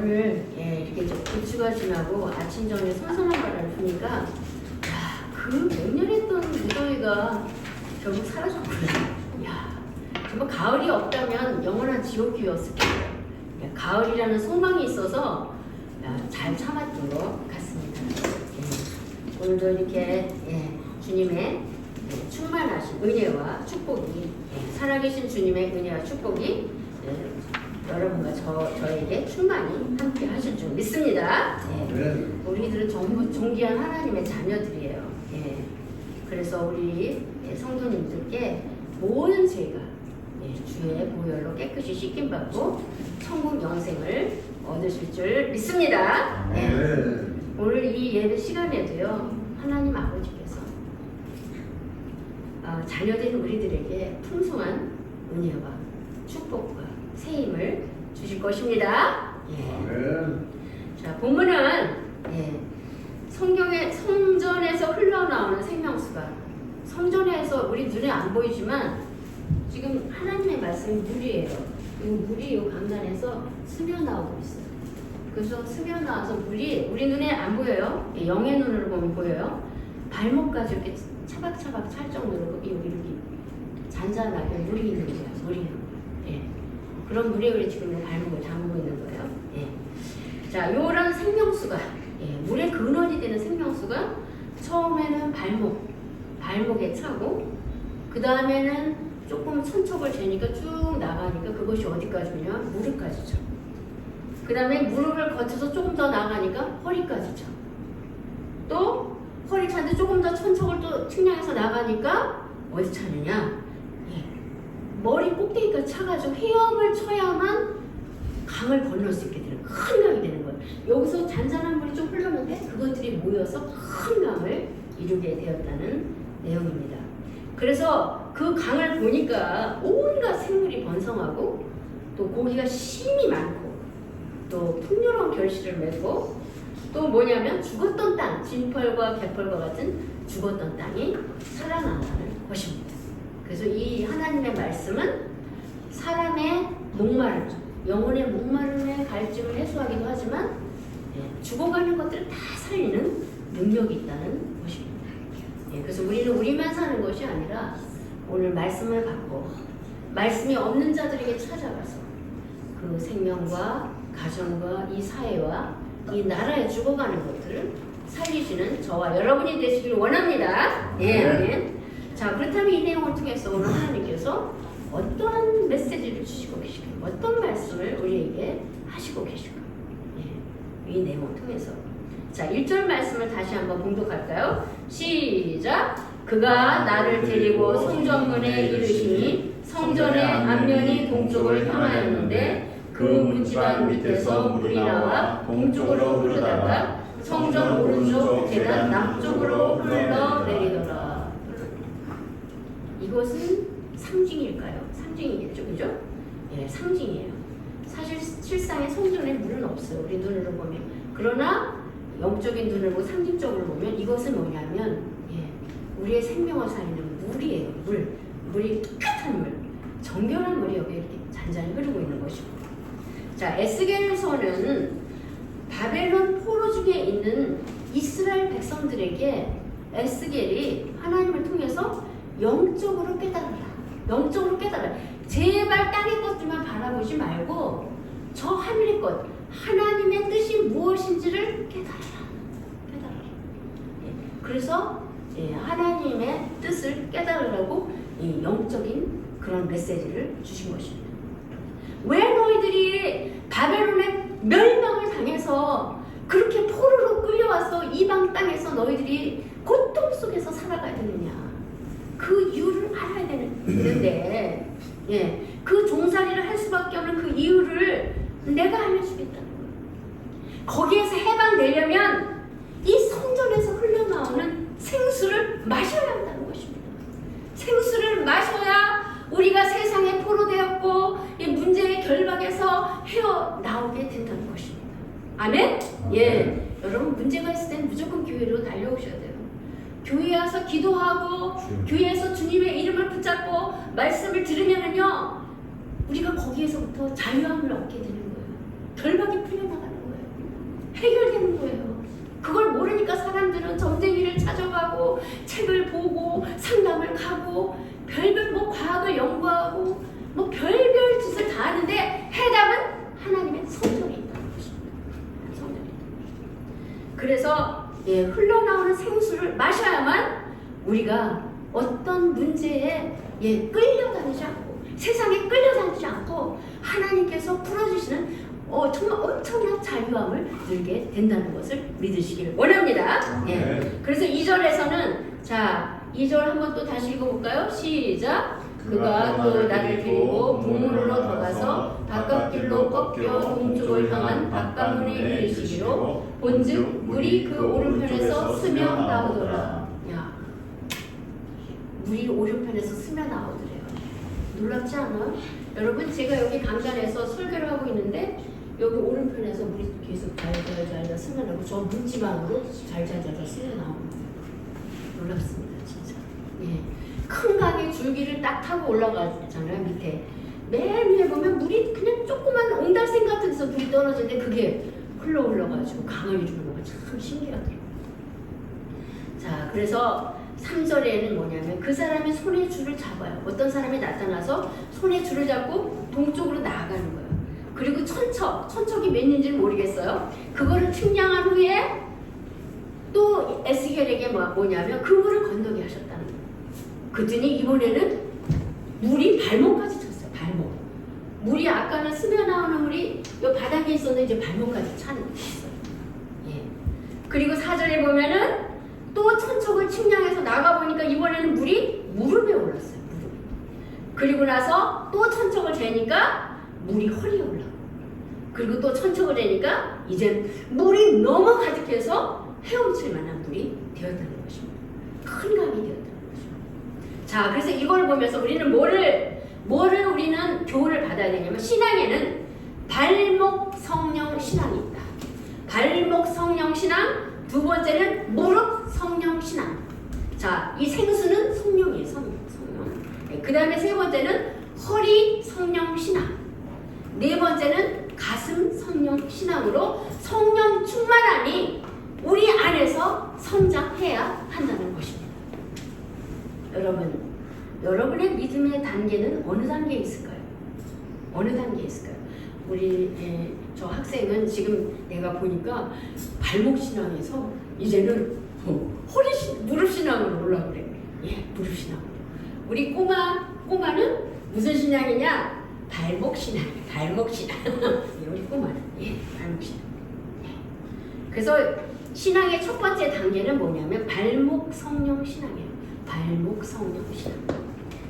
오늘 이렇게 좀 고추가 지나고 아침 전에 선선한 바람을 부니까 그 맹렬했던 무더위가 결국 사라졌구나. 정말 가을이 없다면 영원한 지옥이었을 거예요. 가을이라는 소망이 있어서 잘 참았던 것 같습니다. 오늘도 이렇게 주님의 충만하신 은혜와 축복이 살아계신 주님의 은혜와 축복이 여러분과 저에게 충만히 함께 하실 줄 믿습니다. 우리들은 전부 존귀한 하나님의 자녀들이에요. 그래서 우리 성도님들께 모든 죄가 주의 보혈로 깨끗이 씻김받고 천국 영생을 얻으실 줄 믿습니다. 오늘 이 예배 시간에도요, 하나님 아버지께서 자녀된 우리들에게 풍성한 은혜와 축복과 세임을 주실 것입니다. 자, 본문은 성전에서 흘러나오는 생명수가, 성전에서 우리 눈에 안 보이지만 지금 하나님의 말씀이 물이에요. 이 물이 이 강단에서 스며나오고 있어요. 그래서 스며나와서 물이 우리 눈에 안 보여요. 영의 눈으로 보면 보여요. 발목까지 이렇게 차박차박 찰 정도로 여기 이렇게 잔잔하게 물이 있는 거예요. 물이 있는 거예요. 그런 물이 우리 지금 발목을 담고 있는 거예요. 자, 요런 생명수가, 물의 근원이 되는 생명수가 처음에는 발목에 차고, 그 다음에는 조금 천척을 재니까 쭉 나가니까 그것이 어디까지 오냐면 무릎까지 차. 그 다음에 무릎을 거쳐서 조금 더 나가니까 허리까지 차. 또 허리 차는데 조금 더 천척을 또 측량해서 나가니까 어디 차느냐? 머리 꼭대기까지 차가지고 헤엄을 쳐야만 강을 건널 수 있게 되는, 큰 강이 되는 거예요. 여기서 잔잔한 물이 좀 흘렀는데 그것들이 모여서 큰 강을 이루게 되었다는 내용입니다. 그래서 그 강을 보니까 온갖 생물이 번성하고 또 고기가 심이 많고 또 풍요로운 결실을 맺고 또 뭐냐면 죽었던 땅, 진펄과 개펄과 같은 죽었던 땅이 살아나는 것입니다. 그래서 이 하나님의 말씀은 사람의 목마름, 영혼의 목마름의 갈증을 해소하기도 하지만 죽어가는 것들을 다 살리는 능력이 있다는 것입니다. 그래서 우리는 우리만 사는 것이 아니라 오늘 말씀을 갖고 말씀이 없는 자들에게 찾아가서 그 생명과 가정과 이 사회와 이 나라에 죽어가는 것들을 살리시는 저와 여러분이 되시길 원합니다. 자, 그렇다면 이 내용을 통해서 오늘 하나님께서 어떤 메시지를 주시고 계실까요? 어떤 말씀을 우리에게 하시고 계실까요? 이 내용을 통해서. 자, 1절 말씀을 다시 한번 봉독할까요? 시작! 그가 나를 데리고 성전문에 이르시니 성전의 앞면이 동쪽을 향하였는데 그 문지방 밑에서 물이 나와 동쪽으로 흐르다가 성전 오른쪽 계단 남쪽으로 흘러내리더라. 이것은 상징일까요? 상징이겠죠, 그죠? 상징이에요. 사실 실상의 성전에 물은 없어요. 우리 눈으로 보면. 그러나 영적인 눈을 보고 상징적으로 보면 이것은 뭐냐면 우리의 생명을 살리는 물이에요. 물이 깨끗한 물, 정결한 물이 여기 이렇게 잔잔히 흐르고 있는 것이고. 자, 에스겔서는 바벨론 포로 중에 있는 이스라엘 백성들에게 에스겔이 하나님을 통해서 영적으로 깨달아라. 영적으로 깨달아라. 제발 땅의 것들만 바라보지 말고 저 하늘의 것, 하나님의 뜻이 무엇인지를 깨달아라. 그래서 하나님의 뜻을 깨달으라고 이 영적인 그런 메시지를 주신 것입니다. 왜 너희들이 바벨론의 멸망을 당해서 그렇게 포로로 끌려와서 이방 땅에서 너희들이 고통 속에서 살아가야 되느냐? 그 이유를 알아야 되는데, 그 종살이를 할 수밖에 없는 그 이유를 내가 알려주겠다는 거예요. 거기에서 해방되려면 이 성전에서 흘러나오는 생수를 마셔야 한다는 것입니다. 생수를 마셔야 우리가 세상에 포로되었고 이 문제의 결박에서 헤어나오게 된다는 것입니다. 아멘? 여러분 문제가 있을 때는 무조건 교회로 달려오셔야 돼요. 교회에 와서 기도하고 교회에서 주님의 이름을 붙잡고 말씀을 들으면은요 우리가 거기에서부터 자유함을 얻게 되는 거예요. 결박이 풀려나가는 거예요. 그래서 흘러나오는 생수를 마셔야만 우리가 어떤 문제에 끌려다니지 않고 세상에 끌려다니지 않고 하나님께서 풀어주시는 정말 엄청난 자유함을 누리게 된다는 것을 믿으시기를 원합니다. 그래서 2절에서는 자 2절 한번 또 다시 읽어볼까요? 시작. 그가 또 나를 데리고 북문으로 들어가서 바깥길로 꺾여 동쪽을 향한 바깥문에 이르시기로 본즉 물이 그 오른편에서 스며 나오더라. 야, 물이 오른편에서 스며 나오더래요. 놀랍지 않아요? 여러분 제가 여기 강단에서 설교를 하고 있는데 여기 오른편에서 물이 계속 잘잘 스며 나오고 저 문지방으로 잘잘 스며 나오는 거예요. 놀랍습니다 진짜. 큰 강의 줄기를 딱 타고 올라가잖아요. 밑에 맨 위에 보면 물이 그냥 조그만 옹달샘 같은 데서 물이 떨어지는데 그게 흘러가지고 강을 이루는 거가 참 신기하더라고요. 자, 그래서 3절에는 뭐냐면 그 사람이 손에 줄을 잡아요. 어떤 사람이 나타나서 손에 줄을 잡고 동쪽으로 나아가는 거예요. 그리고 천척이 몇 인지는 모르겠어요. 그거를 측량한 후에 또 에스겔에게 뭐냐면 그 물을 건너게 하셨다는 거예요. 그랬더니 이번에는 물이 발목까지 찼어요. 발목. 물이 아까는 스며 나오는 물이 이 바닥에 있었는데 이제 발목까지 차는 있어요. 그리고 4절에 보면은 또 천척을 측량해서 나가보니까 이번에는 물이 무릎에 올랐어요. 무릎. 그리고 나서 또 천척을 재니까 물이 허리에 올라가고 그리고 또 천척을 재니까 이제 물이 너무 가득해서 헤엄칠 만한 물이 되었다는 것입니다. 큰 강이 되었다. 자, 그래서 이걸 보면서 우리는 뭐를 우리는 교훈을 받아야 되냐면 신앙에는 발목 성령 신앙이 있다. 발목 성령 신앙, 두 번째는 무릎 성령 신앙. 자, 이 생수는 성령이에요. 성령. 그 다음에 세 번째는 허리 성령 신앙. 네 번째는 가슴 성령 신앙으로 성령 충만함이 우리 안에서 성장해야 한다는 것입니다. 여러분의 믿음의 단계는 어느 단계에 있을까요? 어느 단계에 있을까요? 우리 저 학생은 지금 내가 보니까 발목 신앙에서 이제는 무릎 신앙으로 올라오고 그래. 무릎 신앙으로. 우리 꼬마는 무슨 신앙이냐? 발목 신앙. 우리 꼬마는 발목 신앙. 그래서 신앙의 첫 번째 단계는 뭐냐면 발목 성령 신앙이에요. 발목 성령 신앙.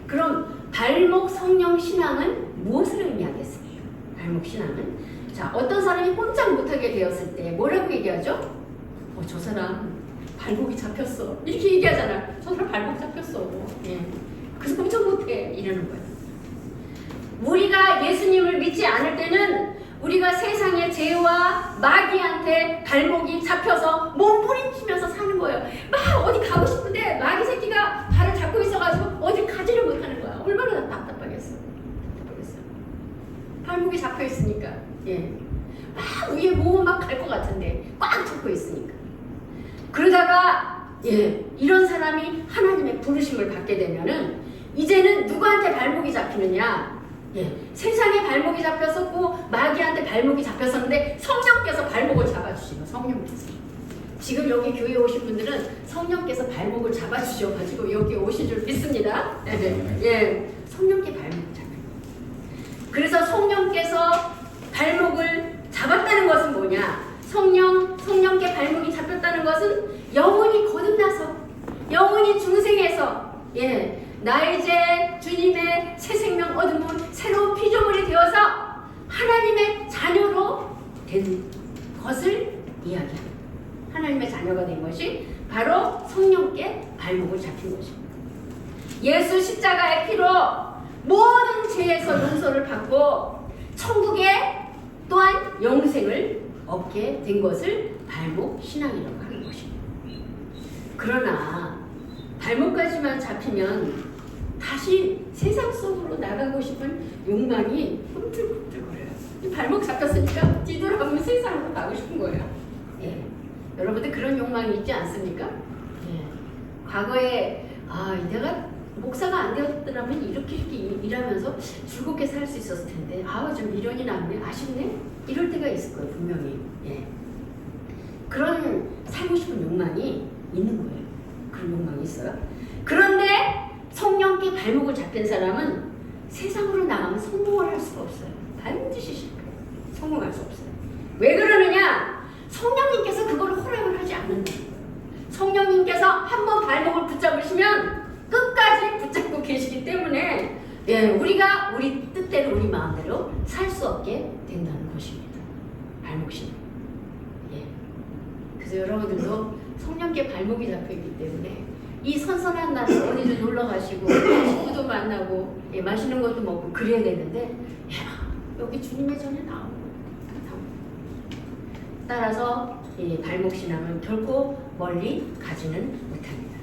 그럼 발목 성령 신앙은 무엇을 의미하겠습니까? 발목 신앙은 자 어떤 사람이 꼼짝 못하게 되었을 때 뭐라고 얘기하죠? 저 사람 발목이 잡혔어 이렇게 얘기하잖아. 저 사람 발목 잡혔어. 그래서 꼼짝 못해 이러는 거예요. 우리가 예수님을 믿지 않을 때는 우리가 세상의 죄와 마귀한테 발목이 잡혀서 몸부림치면서 사는 거예요. 막 어디 가고 싶은데 마귀 새끼가 발을 잡고 있어가지고 어디 가지를 못하는 거야. 얼마나 답답하겠어. 발목이 잡혀 있으니까. 막 위에 뭐 막 갈 것 같은데 꽉 잡고 있으니까. 그러다가 이런 사람이 하나님의 부르심을 받게 되면은 이제는 누구한테 발목이 잡히느냐? 세상에 발목이 잡혔었고 마귀한테 발목이 잡혔었는데 성령께서 발목을 잡아주시는 성령께서. 지금 여기 교회에 오신 분들은 성령께서 발목을 잡아주셔가지고 여기 오신 줄 믿습니다. 성령께 발목을 잡아요. 그래서 성령께서 발목을 잡았다는 것은 뭐냐? 성령께 발목이 잡혔다는 것은 영혼이 거듭나서 영혼이 중생해서 나 이제 주님의 새 생명 얻은 새로운 피조물이 되어서 하나님의 자녀로 된 것을 이야기합니다. 하나님의 자녀가 된 것이 바로 성령께 발목을 잡힌 것입니다. 예수 십자가의 피로 모든 죄에서 용서를 받고 천국에 또한 영생을 얻게 된 것을 발목 신앙이라고 하는 것입니다. 그러나 발목까지만 잡히면 다시 세상 속으로 나가고 싶은 욕망이 꿈틀꿈틀거려요. 발목 잡혔으니까 뒤돌아보면 세상으로 가고 싶은 거예요. 여러분들 그런 욕망이 있지 않습니까? 과거에 내가 목사가 안 되었더라면 이렇게 일하면서 즐겁게 살 수 있었을 텐데 좀 미련이 남네, 아쉽네, 이럴 때가 있을 거예요. 분명히. 그런 살고 싶은 욕망이 있는 거예요. 그런 욕망이 있어요. 그런데 성령께 발목을 잡힌 사람은 세상으로 나가면 성공을 할 수가 없어요. 반드시 실패해요. 성공할 수 없어요. 왜 그러느냐? 성령님께서 그걸 허락을 하지 않는다는 거예요. 성령님께서 한번 발목을 붙잡으시면 끝까지 붙잡고 계시기 때문에 우리가 우리 뜻대로 우리 마음대로 살 수 없게 된다는 것입니다. 발목신. 그래서 여러분들도 성령께 발목이 잡혀있기 때문에 이 선선한 날에 어디든 놀러 가시고 친구도 만나고 맛있는 것도 먹고 그래야 되는데 여기 주님의 전에 나오고 따라서 이 발목신앙은 결코 멀리 가지는 못합니다.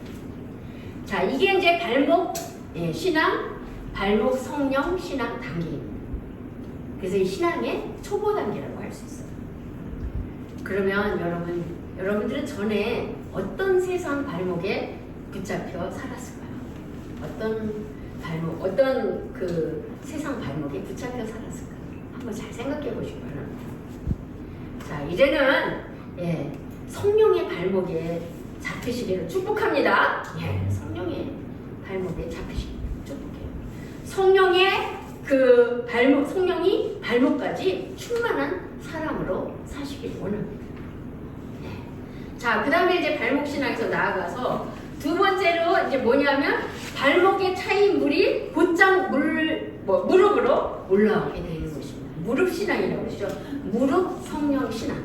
자, 이게 이제 발목 신앙, 발목 성령 신앙 단계입니다. 그래서 이 신앙의 초보 단계라고 할 수 있어요. 그러면 여러분들은 전에 어떤 세상 발목에 붙잡혀 살았을까요? 어떤 그 세상 발목에 붙잡혀 살았을까요? 한번 잘 생각해 보시기 바랍니다. 자, 이제는 성령의 발목에 잡히시기를 축복합니다. 성령의 발목에 잡히시기를 축복해요. 성령의 그 발목, 성령이 발목까지 충만한 사람으로 사시길 원합니다. 자, 그 다음에 이제 발목신앙에서 나아가서 두 번째로 이제 뭐냐면 발목에 차인 물이 곧장 무릎으로 올라오게 되는 것입니다. 무릎신앙이라고 그러죠. 무릎 성령 신앙.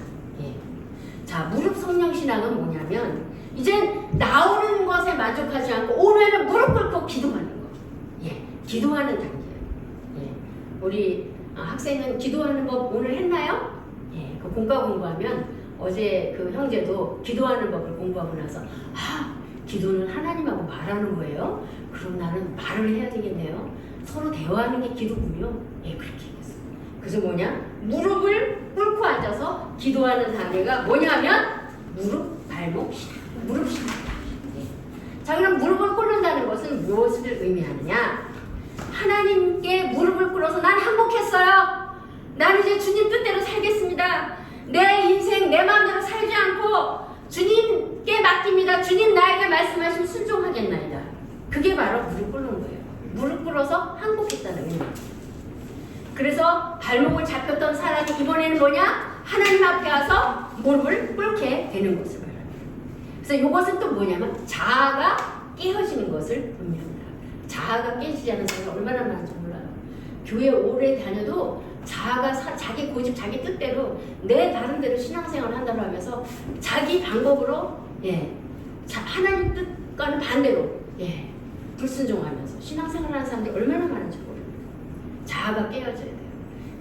자, 무릎 성령 신앙은 뭐냐면 이제 나오는 것에 만족하지 않고 오늘은 무릎 꿇고 기도하는 거. 기도하는 단계예요. 우리 학생은 기도하는 법 오늘 했나요? 그 공과 공부하면 어제 그 형제도 기도하는 법을 공부하고 나서 기도는 하나님하고 말하는 거예요? 그럼 나는 말을 해야 되겠네요. 서로 대화하는 게 기도군요. 그렇게 얘기했어요. 그래서 뭐냐? 무릎을 꿇고 앉아서 기도하는 단계가 뭐냐면 무릎, 발목, 무릎 신앙이다. 자, 그럼 무릎을 꿇는다는 것은 무엇을 의미하느냐? 하나님께 무릎을 꿇어서 난 항복했어요. 나는 이제 주님 뜻대로 살겠습니다. 내 인생 내 마음대로 살지 않고 주님께 맡깁니다. 주님 나에게 말씀하시면 순종하겠나이다. 그게 바로 무릎 꿇는 거예요. 무릎 꿇어서 항복했다는 의미. 그래서 발목을 잡혔던 사람이 이번에는 뭐냐? 하나님 앞에 와서 무릎을 꿇게 되는 것을 말합니다. 그래서 이것은 또 뭐냐면 자아가 깨어지는 것을 의미합니다. 자아가 깨지지 않은 사람이 얼마나 많은지 몰라요. 교회 오래 다녀도 자아가 자기 고집, 자기 뜻대로 내 다른대로 신앙생활을 한다고 하면서 자기 방법으로 하나님 뜻과는 반대로 불순종하면서 신앙생활하는 사람들이 얼마나 많은지 모릅니다. 자아가 깨어져야 돼요.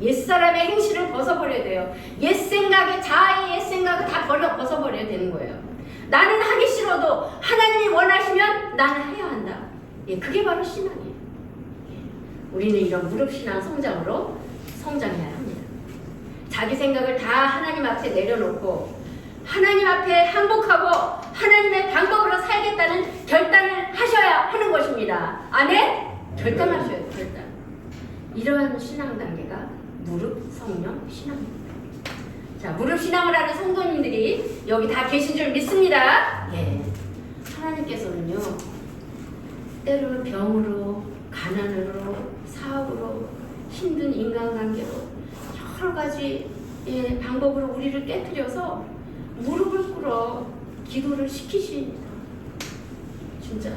옛사람의 행실을 벗어버려야 돼요. 옛생각에 자아의 옛생각을 다 벗어버려야 되는 거예요. 나는 하기 싫어도 하나님이 원하시면 나는 해야 한다. 그게 바로 신앙이에요. 우리는 이런 무릎신앙 성장으로 성장해야 합니다. 자기 생각을 다 하나님 앞에 내려놓고 하나님 앞에 항복하고 하나님의 방법으로 살겠다는 결단을 하셔야 하는 것입니다. 아멘? 결단하셔야 돼요. 결단. 이러한 신앙 단계가 무릎 성령 신앙입니다. 자, 무릎 신앙을 하는 성도님들이 여기 다 계신 줄 믿습니다. 하나님께서는요, 때로는 병으로, 가난으로, 사업으로, 힘든 인간관계로 여러 가지 방법으로 우리를 깨뜨려서 무릎을 꿇어 기도를 시키십니다. 진짜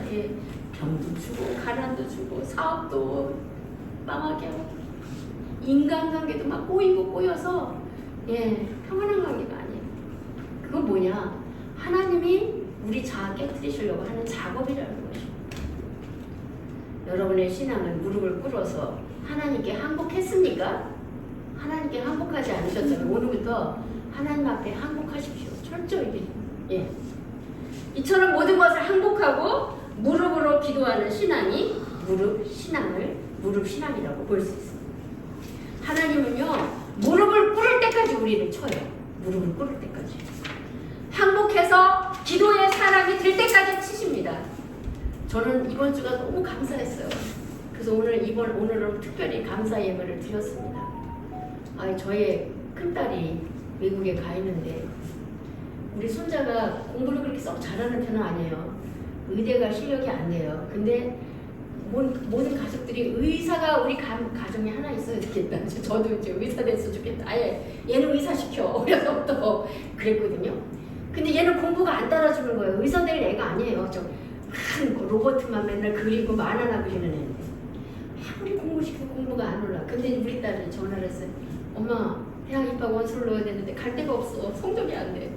병도 주고 가난도 주고 사업도 망하게 하고 인간관계도 막 꼬여서 평안한 관계가 아니에요. 그건 뭐냐? 하나님이 우리 자아 깨뜨리시려고 하는 작업이라는 것입니다. 여러분의 신앙은 무릎을 꿇어서 하나님께 항복했습니까? 하나님께 항복하지 않으셨다면 오늘부터 하나님 앞에 항복하십시오. 철저히. 이처럼 모든 것을 항복하고 무릎으로 기도하는 신앙이 무릎 신앙이라고 볼 수 있습니다. 하나님은요, 무릎을 꿇을 때까지 우리를 쳐요. 무릎을 꿇을 때까지. 항복해서 기도의 사람이 될 때까지 치십니다. 저는 이번 주가 너무 감사했어요. 그래서 오늘은 특별히 감사 예배를 드렸습니다. 저의 큰딸이 미국에 가 있는데 우리 손자가 공부를 그렇게 썩 잘하는 편은 아니에요. 의대가 실력이 안 돼요. 근데 모든 가족들이 의사가 우리 가정에 하나 있어야 되겠다. 저도 이제 의사 됐으면 좋겠다. 아예 얘는 의사 시켜. 어려서부터 그랬거든요. 근데 얘는 공부가 안 따라주는 거예요. 의사 될 애가 아니에요. 큰 로봇만 맨날 그리고 만화나 그리는 애인데 아무리 공부시켜도 공부가 안 올라. 근데 우리 딸이 전화를 했어요. 엄마 대학 입학 원서를 넣어야 되는데 갈 데가 없어. 성적이 안 돼.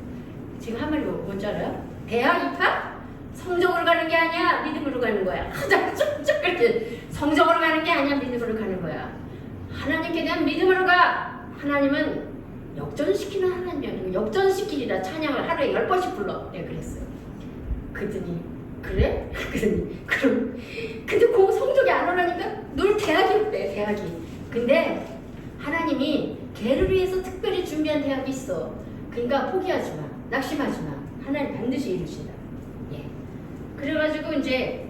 지금 한 말이 뭔지 알아요? 대학 입학? 성적으로 가는 게 아니야. 믿음으로 가는 거야. 그렇게 성적으로 가는 게 아니야. 믿음으로 가는 거야. 하나님께 대한 믿음으로 가. 하나님은 역전시키는 하나님이 아니고 역전시키리라 찬양을 하루에 10번씩 불러. 내가 그랬어요. 그랬더니 그래? 그랬더니 그럼 근데 그 성적이 안 오라니까 늘 대학이 없대. 대학이. 근데 하나님이 걔를 위해서 특별히 준비한 대학이 있어. 그러니까 포기하지 마. 낙심하지 마. 하나님 반드시 이루신다. 예. 그래가지고 이제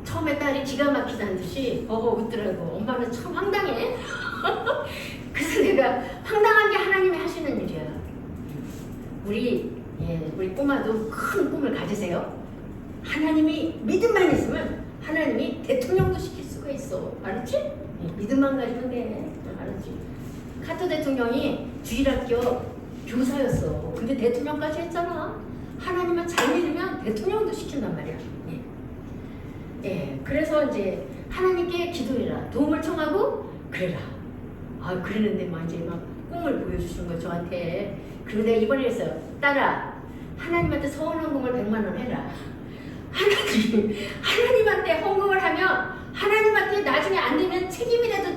처음에 딸이 기가 막히다는 듯이 웃더라고. 엄마는 참 황당해. 그래서 내가 황당한 게 하나님이 하시는 일이야. 우리 꼬마도 큰 꿈을 가지세요. 하나님이 믿음만 있으면 하나님이 대통령도 시킬 수가 있어. 알았지? 믿음만 가지면 돼. 알았지? 카토 대통령이 주일학교 교사였어. 근데 대통령까지 했잖아. 하나님만 잘 믿으면 대통령도 시킨단 말이야. 예. 그래서 이제 하나님께 기도해라. 도움을 청하고 그래라. 그랬는데 이제 막 꿈을 보여주시는 거예요, 저한테. 그리고 내가 이번에 했어요. 딸아, 하나님한테 서운한 헌금을 100만 원 해라. 하나님한테 헌금을 하면 하나님한테 나중에 안 되면 책임이라도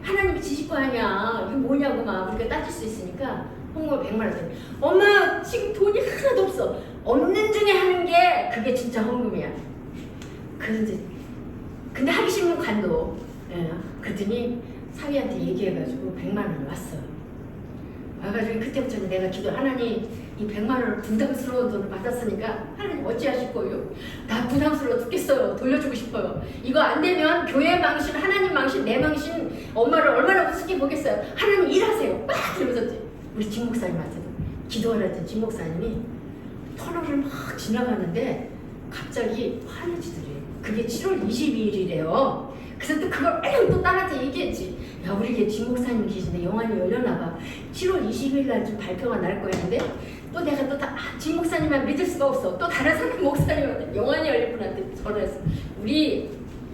하나님이 지실 거 아니야. 이게 뭐냐고 막 우리가 따질 수 있으니까 헌금을 100만 원 해. 엄마 지금 돈이 하나도 없어. 없는 중에 하는 게 그게 진짜 헌금이야. 그래서 근데 하기 싫으면 간도. 예. 그랬더니 사위한테 얘기해가지고 100만 원 왔어. 와가지고 그때부터 내가 하나님 이 100만 원을 부담스러운 돈을 받았으니까 하나님 어찌하실 거예요? 나 부담스러워 죽겠어요. 돌려주고 싶어요. 이거 안 되면 교회 망신, 하나님 망신, 내 망신, 엄마를 얼마나 우습게 보겠어요. 하나님 일하세요. 막 이러면서 우리 김 목사님한테도 기도하랬더니 김 목사님이 터널을 막 지나가는데 갑자기 화내지더래. 그게 7월 22일이래요. 그래서 또 그걸 또 딸한테 얘기했지. 야, 우리 걔 김 목사님 계신데 영안이 열렸나봐. 7월 20일 날 좀 발표가 날 거였는데 또 내가 김 목사님만 믿을 수가 없어. 또 다른 사람 목사님한테 영안이 열릴 분한테 전화했어. 우리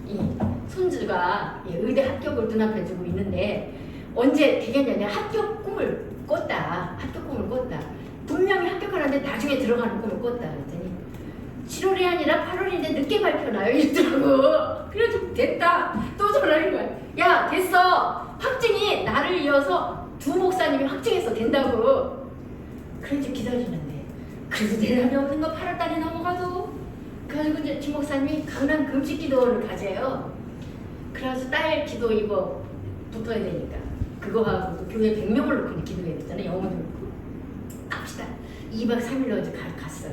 이 손주가 의대 합격을 눈앞에 두고 있는데 언제 되겠냐. 내가 합격 꿈을 꿨다. 분명히 합격하는데 나중에 들어가는 꿈을 꿨다. 그랬더니 7월이 아니라 8월인데 늦게 발표나요? 이러더라고. 그래서 됐다. 또 전화한 거야. 야, 됐어. 확증이 나를 이어서 두 목사님이 확증해서 된다고. 그래서 기다리는데. 그래도 내람이 없는 거 8월달에 넘어가도. 그래가지고 이제 김 목사님이 강남 금식 기도를 가져요. 그래서 딸 기도 이거 붙어야 되니까. 그거 하고 또 교회 100명을 놓고 기도해야 되잖아요. 영어도 놓고. 갑시다. 2박 3일로 이제 갔어요.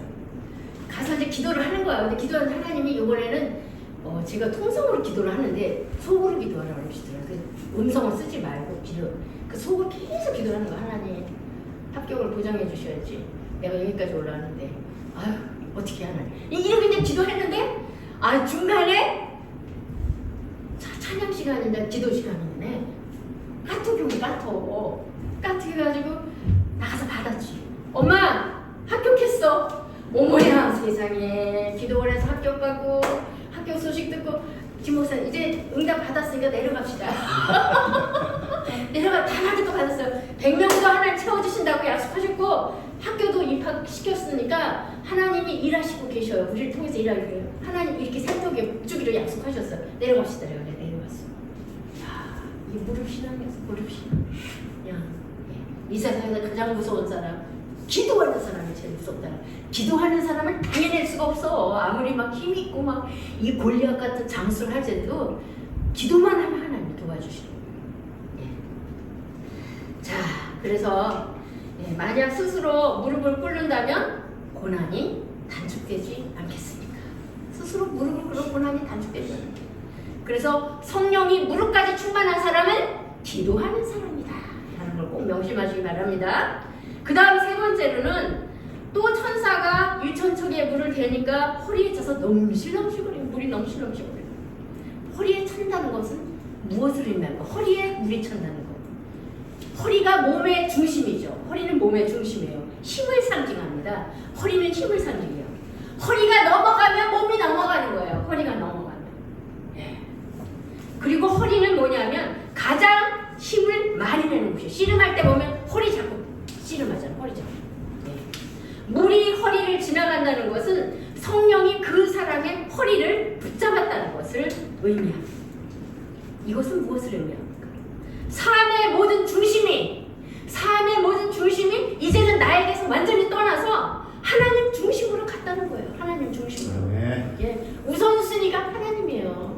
가서 이제 기도를 하는 거야. 근데 기도하는 하나님이 이번에는 제가 통성으로 기도를 하는데 속으로 기도하라고 그러시더라고요. 음성을 쓰지 말고 그 속으로 계속 기도를 하는 거야. 하나님 합격을 보장해 주셔야지. 내가 여기까지 올라왔는데 아유 어떻게 하나. 이렇게 이제 기도했는데 중간에 찬양 시간인데 기도 시간이네. 카톡이 카톡 해가지고 나가서 받았지. 엄마 합격했어. 어머야 세상에. 기도를 해서 합격 가고 합격 소식 듣고 김 목사님 이제 응답 받았으니까 내려갑시다. 다 받았어요. 100명도 하나님 채워주신다고 약속하셨고 학교도 입학시켰으니까 하나님이 일하시고 계셔요. 우리를 통해서 일하기를 하나님 이렇게 살펴게 주기로 약속하셨어요. 내려갑시다. 내가 내려갔어. 이게 무릎 신앙이었어. 무릎 신앙. 이 세상에서 가장 무서운 사람 기도하는 사람이 제일 무섭다. 기도하는 사람을 당해낼 수가 없어. 아무리 막 힘 있고 막 이 골리앗 같은 장수를 할지라도 기도만 하면 하나님이 도와주시는 거예요. 자, 그래서 만약 스스로 무릎을 꿇는다면 고난이 단축되지 않겠습니까? 스스로 무릎을 꿇는 고난이 단축되지 않겠습니까? 그래서 성령이 무릎까지 충만한 사람은 기도하는 사람이다. 라는 걸 꼭 명심하시기 바랍니다. 그 다음 세 번째로는 또 천사가 일천척에 물을 대니까 허리에 차서 넘실넘실거려요. 물이 넘실넘실거려요. 허리에 찬다는 것은 무엇을 의미할까? 허리에 물이 찬다는 것. 허리가 몸의 중심이죠. 허리는 몸의 중심이에요. 힘을 상징합니다. 허리는 힘을 상징해요. 허리가 넘어가면 몸이 넘어가는 거예요. 허리가 넘어가면. 예. 그리고 허리는 뭐냐면 가장 힘을 많이 내는 곳이에요. 씨름할 때 보면 허리 잡고 씨름하잖아요. 허리 잡고. 예. 물이 허리를 지나간다는 것은 성령이 그 사람의 허리를 붙잡았다는 것을 의미합니다. 이것은 무엇을 의미합니까? 삶의 모든 중심이 이제는 나에게서 완전히 떠나서 하나님 중심으로 갔다는 거예요. 하나님 중심으로. 네. 예, 우선순위가 하나님이에요.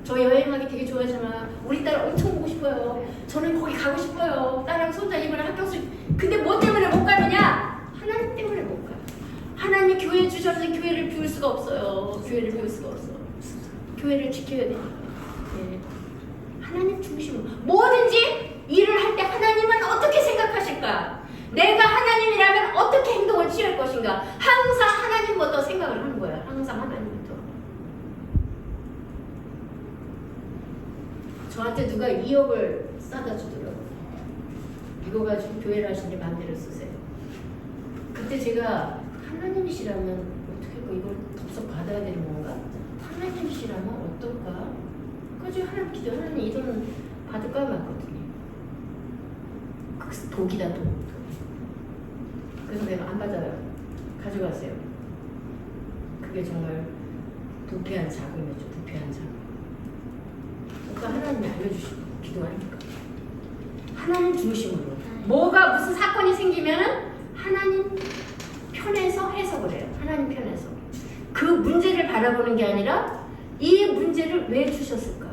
저 여행하기 되게 좋아하지만 우리 딸 엄청 보고 싶어요. 저는 거기 가고 싶어요. 딸랑 손자 이번에 학교수. 근데 뭐 때문에 못 가느냐? 하나님 때문에 못 가요. 하나님이 교회 주셨는데 교회를 비울 수가 없어요. 교회를 비울 수가 없어. 교회를 지켜야 되니까. 예. 하나님 중심으로 뭐든지 일을 할 때 하나님은 어떻게 생각하실까? 내가 하나님이라면 어떻게 행동을 취할 것인가? 항상 하나님부터 생각을 하는 거예요. 항상 하나님부터. 저한테 누가 2억을 싸다 주더라고요. 이거 가지고 교회를 하시니 마음대로 쓰세요. 그때 제가 하나님이시라면 어떻게 이걸 덥석 받아야 되는 건가? 하나님이시라면 어떨까? 그래서 하나님 기도, 하나님 이 돈 받을까 말거든요. 그 독이다 독. 그래서 내가 안 받아요. 가져가세요. 그게 정말 부패한 자금이었죠. 부패한 자금. 그러니까 하나님이 알려주시고 기도하니까. 하나님 중심으로. 뭐가 무슨 사건이 생기면 하나님 편에서 해석을 해요. 하나님 편에서. 그 문제를 바라보는 게 아니라 이 문제를 왜 주셨을까?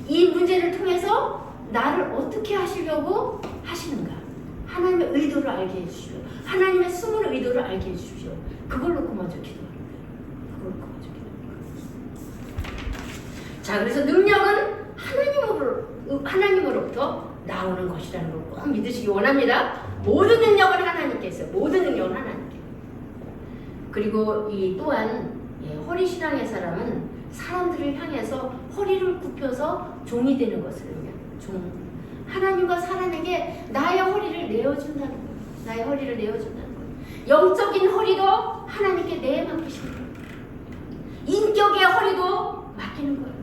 이 문제를 통해서 나를 어떻게 하시려고 하시는가? 하나님의 의도를 알게 해주시오. 하나님의 숨은 의도를 알게 해주시오. 그걸 놓고 먼저 기도하는 거예요. 그걸 놓고 먼저 기도하는 거예요. 자, 그래서 능력은 하나님으로부터 나오는 것이라는 걸 꼭 믿으시기 원합니다. 모든 능력은 하나님께 있어요. 모든 능력은 하나님께. 그리고 이 또한 허리 신앙의 사람은 사람들을 향해서 허리를 굽혀서 종이 되는 것을 의미합니다. 종. 하나님과 사람에게 나의 허리를 내어준다는 거예요. 나의 허리를 내어준다는 거예요. 영적인 허리도 하나님께 내맡기시는 거예요. 인격의 허리도 맡기는 거예요.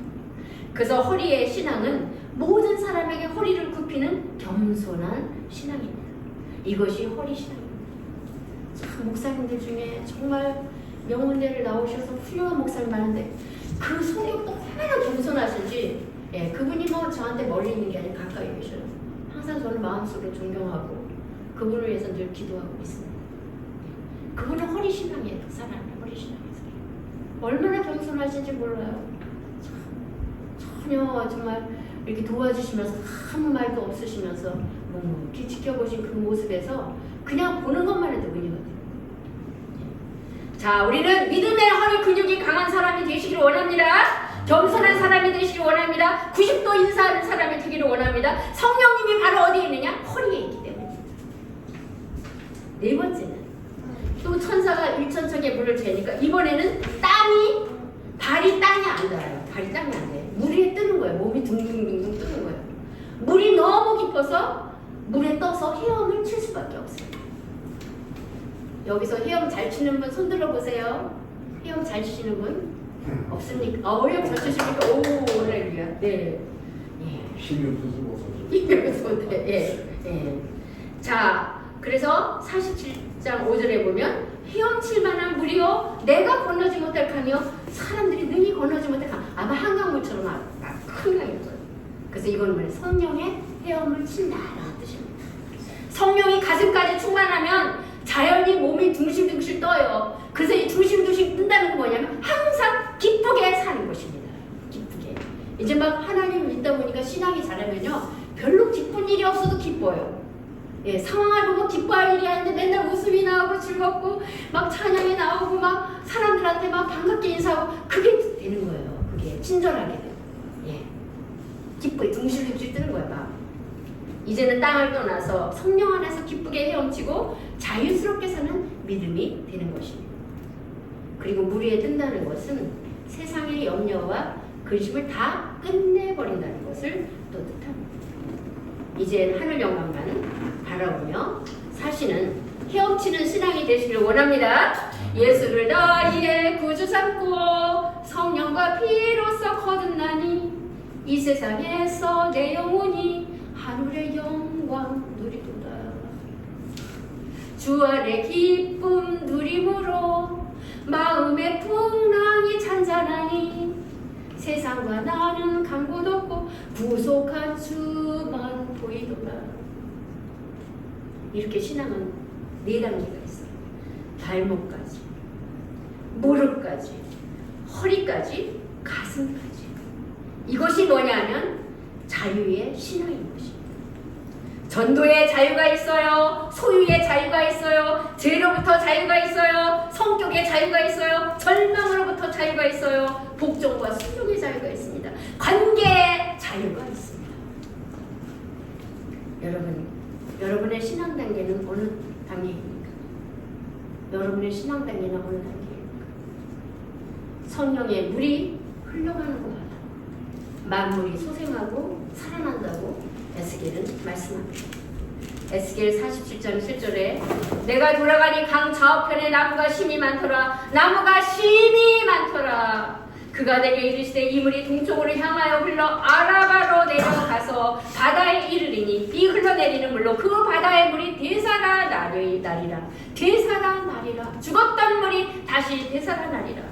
그래서 허리의 신앙은 모든 사람에게 허리를 굽히는 겸손한 신앙입니다. 이것이 허리 신앙입니다. 참 목사님들 중에 정말 명문대를 나오셔서 훌륭한 목사님 많은데 그 성격도 얼마나 겸손하신지, 예, 그분이 뭐 저한테 멀리 있는 게 아니라 가까이 계셔요. 항상 저는 마음속으로 존경하고 그분을 위해서 늘 기도하고 있습니다. 그분은 허리 신앙이에요. 그 사람이 허리 신앙에서 얼마나 겸손하신지 몰라요. 전혀 정말 이렇게 도와주시면서 아무 말도 없으시면서 묵묵히 지켜보신 그 모습에서 그냥 보는 것만 해도 은혜가 돼요. 자, 우리는 믿음의 허리 근육이 강한 사람이 되시기를 원합니다. 겸손한 사람이 되시기를 원합니다. 90도 인사하는 사람이 되기를 원합니다. 성령님이 바로 어디에 있느냐? 허리에 있기 때문입니다. 네 번째는 또 천사가 일천척에 물을 재니까 이번에는 발이 땅에 안 닿아요. 발이 땅에 안 닿아요. 물 위에 뜨는 거예요. 몸이 둥둥둥둥 뜨는 거예요. 물이 너무 깊어서 물에 떠서 헤엄을 칠 수밖에 없어요. 여기서 헤엄 잘 치는 분 손 들어보세요. 헤엄 잘 치시는 분 없습니까? 헤엄 잘 치십니까? 오, 할렐루야. 네. 힘이 없어서 못 살죠. 힘이 없어서, 예. 자, 그래서 47장 5절에 보면 헤엄칠 만한 물이요 내가 건너지 못할 강이요 사람들이 능히 건너지 못할 강. 아마 한강물처럼 큰 강일 거예요. 그래서 이거는 뭐예요? 성령의 헤엄을 친다라는 뜻입니다. 성령이 가슴까지 충만하면 자연히 몸이 둥실둥실 떠요. 그래서 이 둥실둥실 뜬다는 건 뭐냐면 항상 기쁘게 사는 것입니다. 기쁘게. 이제 막 하나님 믿다 보니까 신앙이 자라면요 별로 기쁜 일이 없어도 기뻐요. 예, 상황을 보고 기뻐할 일이 아닌데 맨날 웃음이 나오고 즐겁고 막 찬양이 나오고 막 사람들한테 막 반갑게 인사하고 그게 되는 거예요. 그게 친절하게 돼요. 예, 기쁘게 둥실둥실 뜨는 거예요. 막. 이제는 땅을 떠나서 성령 안에서 기쁘게 헤엄치고 자유스럽게 사는 믿음이 되는 것입니다. 그리고 물 위에 뜬다는 것은 세상의 염려와 근심을 다 끝내버린다는 것을 또 뜻합니다. 이젠 하늘 영광만 바라보며 사시는 헤엄치는 신앙이 되시길 원합니다. 예수를 나의 구주 삼고 성령과 피로써 거듭나니 이 세상에서 내 영혼이 하늘의 영광 누리도다. 주 아래 기쁨 누림으로 마음의 풍랑이 잔잔하니 세상과 나는 간 곳 없고 구속한 주만 보이도다. 이렇게 신앙은 4단계가 있어요. 발목까지, 무릎까지, 허리까지, 가슴까지. 이것이 뭐냐면 자유의 신앙인 것입니다. 전도의 자유가 있어요. 소유의 자유가 있어요. 죄로부터 자유가 있어요. 성격의 자유가 있어요. 절망으로부터 자유가 있어요. 복종과 순종의 자유가 있습니다. 관계의 자유가 있습니다. 여러분의 신앙 단계는 어느 단계입니까? 여러분의 신앙 단계는 어느 단계입니까? 성령의 물이 흘러가는 곳마다 만물이 소생하고 살아난다고 에스겔은 말씀합니다. 에스겔 47장 7절에 내가 돌아가니 강 좌우편에 나무가 심이 많더라. 나무가 심이 많더라. 그가 내게 이르시되 이 물이 동쪽으로 향하여 흘러 아라바로 내려가서 바다에 이르리니 이 흘러내리는 물로 그 바다의 물이 되살아나리라. 되살아나리라. 죽었던 물이 다시 되살아나리라.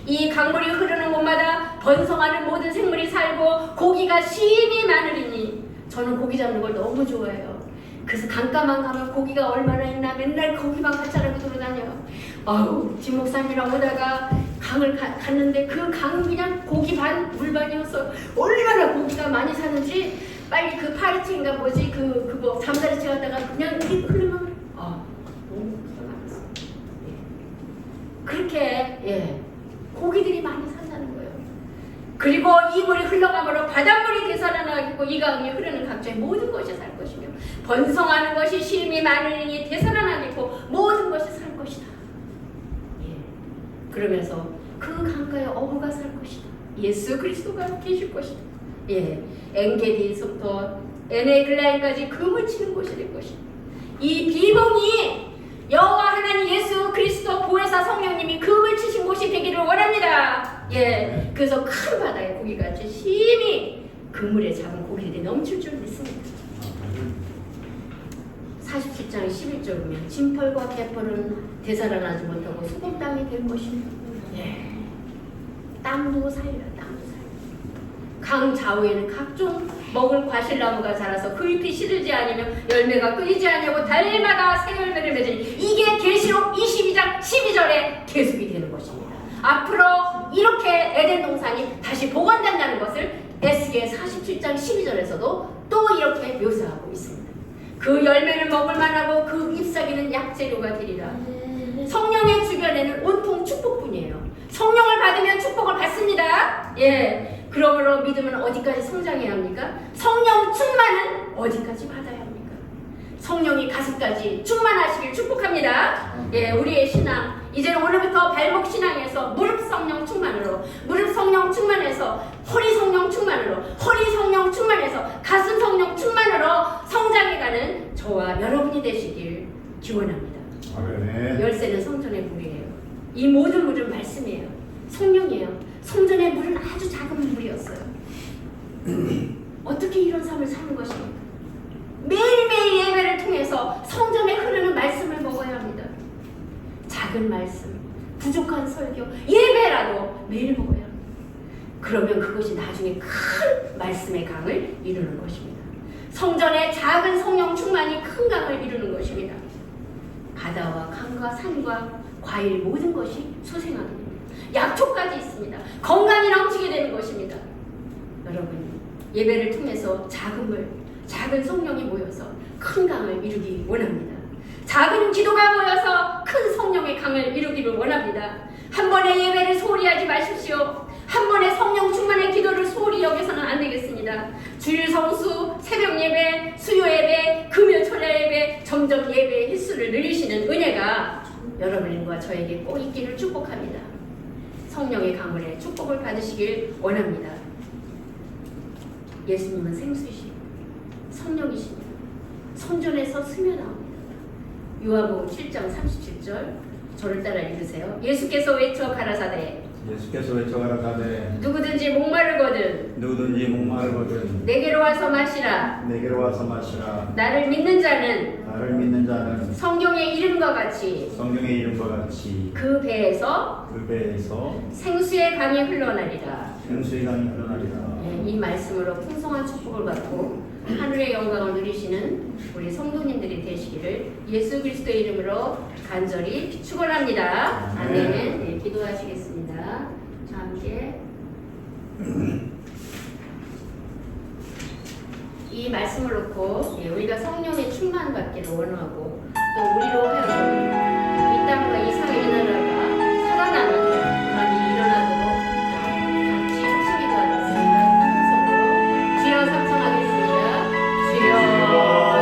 이 강물이 흐르는 곳마다 번성하는 모든 생물이 살고 고기가 심이 많으리니 저는 고기 잡는 걸 너무 좋아해요. 그래서 강가만 가면 고기가 얼마나 있나 맨날 거기만 가짜라고 돌아다녀요. 아우 지목산이랑 오다가 강을 갔는데 그 강은 그냥 고기 반 물반이었어. 얼마나 고기가 많이 사는지 빨리 그 파리채인가 뭐지 그거 잠자리채 갖다가 그냥 흐르면 너무 고기가 많았어. 그렇게 고기들이 많이 산다는 거예요. 그리고 이 물이 흘러가므로 바닷물이 되살아나겠고 이 강이 흐르는 각주의 모든 것이 살 것이며 번성하는 것이 심이 많으니 되살아나겠고 모든 것이 살 것이다. 그러면서 그 강가에 어부가 살 것이다. 예수 그리스도가 계실 것이다. 엔게디에서부터 에네글라인까지 금을 치는 곳이 될 것이다. 이 비봉이 여호와 하나님 예수 그리스도 보혜사 성령님이 금을 치신 곳이 되기를 원합니다. 그래서 큰 바다에 고기같이 심히 그물에 잡은 고기들이 넘칠 줄 믿습니다. 47장 11절 보면 진펄과 개펄은 되살아나지 못하고 소금 땅이 될 것입니다. 땅도 살려. 강 좌우에는 각종 먹을 과실나무가 자라서 그 잎이 시들지 아니며 열매가 끊이지 아니하고 달마다 새 열매를 맺으니 이게 계시록 22장 12절에 계속이 되는 것입니다. 앞으로 이렇게 에덴 동산이 다시 복원된다는 것을 에스겔 47장 12절에서도 또 이렇게 묘사하고 있습니다. 그 열매를 먹을 만하고 그 잎사귀는 약재료가 되리라. 성령의 주변에는 온통 축복뿐이에요. 성령을 받으면 축복을 받습니다. 그러므로 믿음은 어디까지 성장해야 합니까? 성령 충만은 어디까지 받아야 합니까? 성령이 가슴까지 충만하시길 축복합니다. 우리의 신앙 이제는 오늘부터 발목 신앙에서 무릎 성령 충만으로, 무릎 성령 충만해서 허리 성령 충만으로, 허리 성령 충만해서 가슴 성령 충만으로 성장해가는 저와 여러분이 되시길 기원합니다. 아멘. 열쇠는 성전의 물이에요. 이 모든 물은 말씀이에요. 성령이에요. 성전의 물은 아주 작은 물이었어요. 어떻게 이런 삶을 사는 것입니까? 매일매일 예배를 통해서 성전에 흐르는 말씀을 먹어야 합니다. 작은 말씀, 부족한 설교, 예배라도 매일 먹어야 합니다. 그러면 그것이 나중에 큰 말씀의 강을 이루는 것입니다. 성전의 작은 성령 충만이 큰 강을 이루는 것입니다. 바다와 강과 산과 과일 모든 것이 소생하게 됩니다. 약초까지 있습니다. 건강이 넘치게 되는 것입니다. 여러분 예배를 통해서 작은 물, 작은 성령이 모여서 큰 강을 이루기 원합니다. 작은 기도가 모여서 큰 성령의 강을 이루기를 원합니다. 한 번의 예배를 소홀히 하지 마십시오. 한 번의 성령 충만의 기도를 소홀히 여겨서는 안 되겠습니다. 주일 성수, 새벽 예배, 수요 예배, 금요 철야 예배 점점 예배의 횟수를 늘리시는 은혜가 여러분과 저에게 꼭 있기를 축복합니다. 성령의 가문에 축복을 받으시길 원합니다. 예수님은 생수이시고 성령이십니다. 성전에서 스며 나옵니다. 요한복음 7장 37절 저를 따라 읽으세요. 예수께서 외쳐 가라사대 예수께서 외쳐가라사대 누구든지 목마르거든 누구든지 목마르거든 내게로 와서 마시라. 내게로 와서 마시라. 나를 믿는 자는 나를 믿는 자는 성경의 이름과 같이 성경의 이름과 같이 그 배에서 그 배에서 생수의 강이 흘러나리라. 생수의 강이 흘러나리라. 이 말씀으로 풍성한 축복을 받고 하늘의 영광을 누리시는 우리 성도님들이 되시기를 예수 그리스도의 이름으로 간절히 축원합니다. 아멘. 네, 기도하시겠습니다. 자, 함께 이 말씀을 놓고 우리가 성령의 충만 받기를 원하고 또 우리로 하여금